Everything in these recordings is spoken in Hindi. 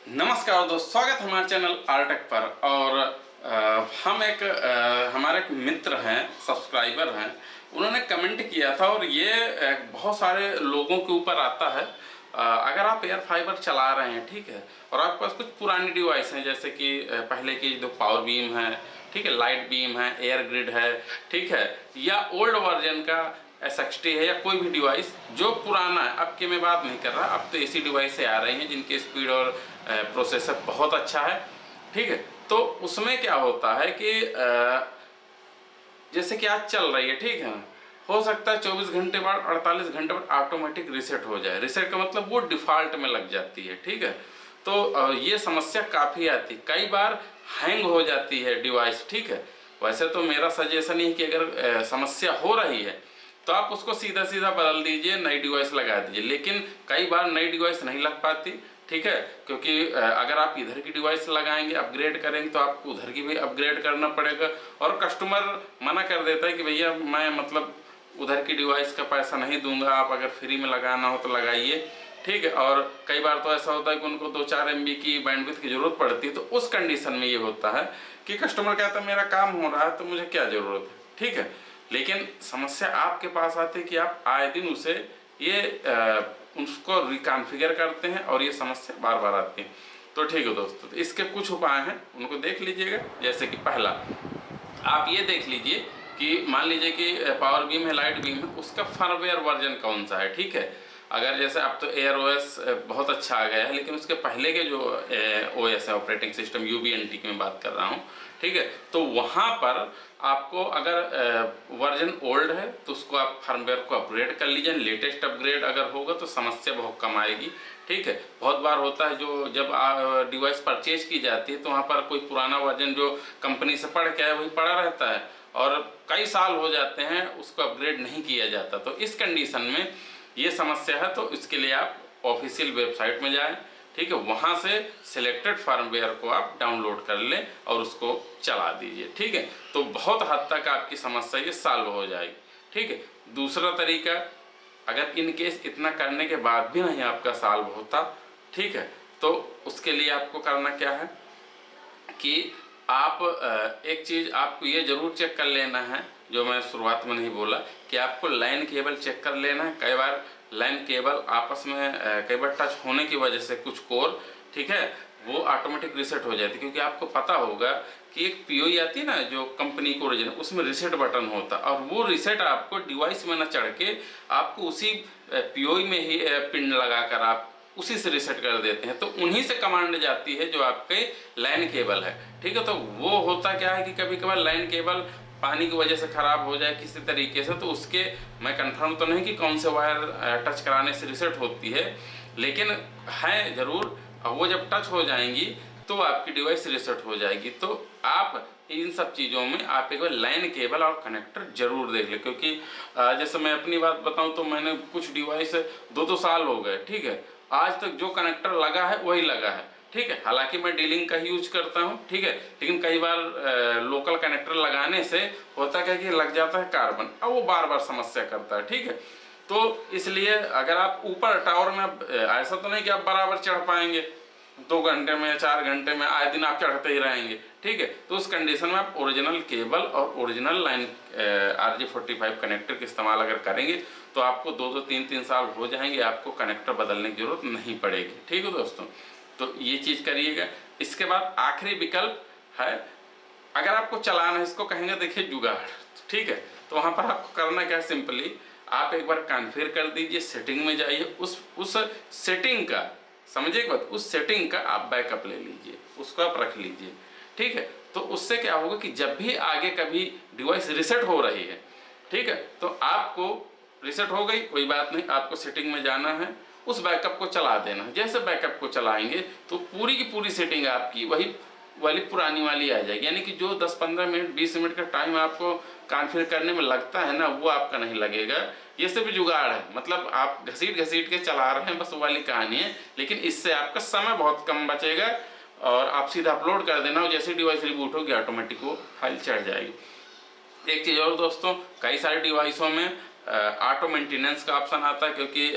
नमस्कार दोस्त, स्वागत है हमारे चैनल आरटेक पर। और हम हमारे एक मित्र हैं, सब्सक्राइबर हैं, उन्होंने कमेंट किया था और ये बहुत सारे लोगों के ऊपर आता है। अगर आप एयर फाइबर चला रहे हैं, ठीक है, और आपके पास कुछ पुरानी डिवाइस हैं, जैसे कि पहले की जो पावर बीम है, ठीक है, लाइट बीम है, एयर ग्रिड है, ठीक है, या ओल्ड वर्जन का S60 है, या कोई भी डिवाइस जो पुराना है। अब की मैं बात नहीं कर रहा, अब तो ऐसी डिवाइसें आ रही हैं जिनकी स्पीड और प्रोसेसर बहुत अच्छा है, ठीक है। तो उसमें क्या होता है कि जैसे कि आज चल रही है, ठीक है, हो सकता है 24 घंटे बाद 48 घंटे बाद ऑटोमेटिक रीसेट हो जाए। रीसेट का मतलब वो डिफ़ॉल्ट में लग जाती है, ठीक है। तो ये समस्या काफ़ी आती है, कई बार हैंग हो जाती है डिवाइस, ठीक है। वैसे तो मेरा सजेशन ही कि अगर समस्या हो रही है तो आप उसको सीधा सीधा बदल दीजिए, नई डिवाइस लगा दीजिए। लेकिन कई बार नई डिवाइस नहीं लग पाती, ठीक है, क्योंकि अगर आप इधर की डिवाइस लगाएंगे, अपग्रेड करेंगे, तो आपको उधर की भी अपग्रेड करना पड़ेगा। और कस्टमर मना कर देता है कि भैया मैं मतलब उधर की डिवाइस का पैसा नहीं दूंगा, आप अगर फ्री में लगाना हो तो लगाइए, ठीक है। और कई बार तो ऐसा होता है कि उनको 2-4 MB की बैंडविड्थ की ज़रूरत पड़ती है। तो उस कंडीशन में ये होता है कि कस्टमर कहता है मेरा काम हो रहा है तो मुझे क्या ज़रूरत है, ठीक है। लेकिन समस्या आपके पास आती है कि आप आए दिन उसे उसको रिकॉन्फ़िगर करते हैं और ये समस्या बार बार आती है। तो ठीक है दोस्तों, तो इसके कुछ उपाय हैं, उनको देख लीजिएगा। जैसे कि पहला, आप ये देख लीजिए कि मान लीजिए कि पावर बीम है, लाइट बीम है, उसका फर्मवेयर वर्जन कौन सा है, ठीक है। अगर जैसे अब तो एयर OS बहुत अच्छा आ गया है, लेकिन उसके पहले के जो OS है, ऑपरेटिंग सिस्टम, UBNT की मैं बात कर रहा हूँ, ठीक है। तो वहाँ पर आपको अगर वर्जन ओल्ड है तो उसको आप फर्मवेयर को अपग्रेड कर लीजिए। लेटेस्ट अपग्रेड अगर होगा तो समस्या बहुत कम आएगी, ठीक है। बहुत बार होता है जो जब डिवाइस परचेज की जाती है तो वहाँ पर कोई पुराना वर्जन जो कंपनी से पढ़ के आया वही पड़ा रहता है और कई साल हो जाते हैं, उसको अपग्रेड नहीं किया जाता। तो इस कंडीशन में ये समस्या है, तो इसके लिए आप ऑफिशियल वेबसाइट में जाएं, ठीक है, वहाँ से सिलेक्टेड फर्मवेयर को आप डाउनलोड कर लें और उसको चला दीजिए, ठीक है। तो बहुत हद तक आपकी समस्या ये सॉल्व हो जाएगी, ठीक है। दूसरा तरीका, अगर इन केस इतना करने के बाद भी नहीं आपका सॉल्व होता, ठीक है, तो उसके लिए आपको करना क्या है कि आप एक चीज़ आपको ये ज़रूर चेक कर लेना है, जो मैं शुरुआत में नहीं बोला, कि आपको लाइन केबल चेक कर लेना है। कई बार लाइन केबल आपस में कई बार टच होने की वजह से कुछ कोर, ठीक है, वो ऑटोमेटिक रीसेट हो जाती है। क्योंकि आपको पता होगा कि एक POE आती है ना जो कंपनी को ओरिजिनल, उसमें रीसेट बटन होता है और वो रीसेट आपको डिवाइस में न चढ़ के आपको उसी POE में ही पिन लगाकर आप उसी से रीसेट कर देते हैं। तो उन्हीं से कमांड जाती है जो आपके लाइन केबल है, ठीक है। तो वो होता क्या है कि कभी कभार लाइन केबल पानी की वजह से ख़राब हो जाए किसी तरीके से, तो उसके मैं कंफर्म तो नहीं कि कौन से वायर टच कराने से रीसेट होती है, लेकिन है ज़रूर। वो जब टच हो जाएंगी तो आपकी डिवाइस रीसेट हो जाएगी। तो आप इन सब चीज़ों में आप एक बार लाइन केबल और कनेक्टर जरूर देख लें। क्योंकि जैसे मैं अपनी बात बताऊं तो मैंने कुछ डिवाइस 2-2 साल हो गए, ठीक है, आज तक जो कनेक्टर लगा है वही लगा है, ठीक है। हालांकि मैं डीलिंग का यूज करता हूं, ठीक है, लेकिन कई बार लोकल कनेक्टर लगाने से होता क्या कि लग जाता है कार्बन, अब वो बार बार समस्या करता है, ठीक है। तो इसलिए अगर आप ऊपर टावर में, ऐसा तो नहीं कि आप बराबर चढ़ पाएंगे 2 घंटे में, 4 घंटे में, आए दिन आप चढ़ते ही रहेंगे, ठीक है। तो उस कंडीशन में आप ओरिजिनल केबल और ओरिजिनल लाइन RJ45 कनेक्टर का इस्तेमाल अगर करेंगे तो आपको 2-2, 3-3 साल हो जाएंगे, आपको कनेक्टर बदलने की जरूरत नहीं पड़ेगी, ठीक है दोस्तों। तो ये चीज़ करिएगा। इसके बाद आखिरी विकल्प है, अगर आपको चलाना है, इसको कहेंगे देखिए जुगाड़, ठीक है। तो वहाँ पर आपको करना क्या है, सिंपली आप एक बार कॉन्फ़िगर कर दीजिए, सेटिंग में जाइए, उस सेटिंग का, समझिए बात, उस सेटिंग का आप बैकअप ले लीजिए, उसको आप रख लीजिए, ठीक है। तो उससे क्या होगा कि जब भी आगे कभी डिवाइस रीसेट हो रही है, ठीक है, तो आपको रीसेट हो गई कोई बात नहीं, आपको सेटिंग में जाना है, उस बैकअप को चला देना है। जैसे बैकअप को चलाएंगे तो पूरी की पूरी सेटिंग आपकी वही वाली पुरानी वाली आ जाएगी। यानी कि जो 10-15 मिनट 20 मिनट का टाइम आपको कॉन्फ़िगर करने में लगता है ना, वो आपका नहीं लगेगा। ये सब जुगाड़ है, मतलब आप घसीट घसीट के चला रहे हैं, बस वो वाली कहानी है। लेकिन इससे आपका समय बहुत कम बचेगा और आप सीधा अपलोड कर देना और जैसे डिवाइस रिबूट होगी ऑटोमेटिक वो फाइल चढ़ जाएगी। एक चीज़ और दोस्तों, कई सारे डिवाइसों में ऑटो मेंटेनेंस का ऑप्शन आता है, क्योंकि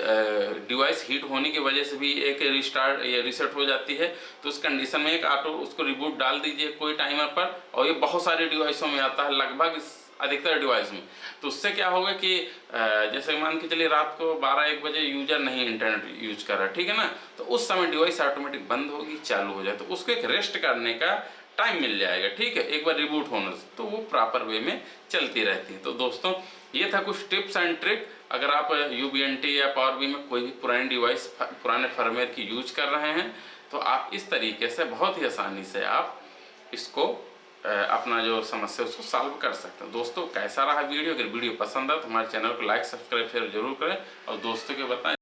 डिवाइस हीट होने की वजह से भी एक रिस्टार्ट या रीसेट हो जाती है। तो उस कंडीशन में एक ऑटो उसको रिबूट डाल दीजिए कोई टाइमर पर, और ये बहुत सारे डिवाइसों में आता है, लगभग अधिकतर डिवाइस में। तो उससे क्या होगा कि जैसे मान के चलिए रात को 12-1 बजे यूजर नहीं इंटरनेट यूज कर रहा, ठीक है ना, तो उस समय डिवाइस ऑटोमेटिक बंद होगी, चालू हो जाए, तो उसको एक रेस्ट करने का टाइम मिल जाएगा, ठीक है, एक बार रिबूट होने से, तो वो प्रॉपर वे में चलती रहती है। तो दोस्तों ये था कुछ टिप्स एंड ट्रिक। अगर आप यूबीएनटी या पावर बी में कोई भी पुरानी डिवाइस, पुराने फर्मवेयर की यूज कर रहे हैं, तो आप इस तरीके से बहुत ही आसानी से आप इसको अपना जो समस्या उसको सॉल्व कर सकते हैं। दोस्तों कैसा रहा वीडियो? अगर वीडियो पसंद आए तो हमारे चैनल को लाइक, सब्सक्राइब, शेयर जरूर करें और दोस्तों के बताएं।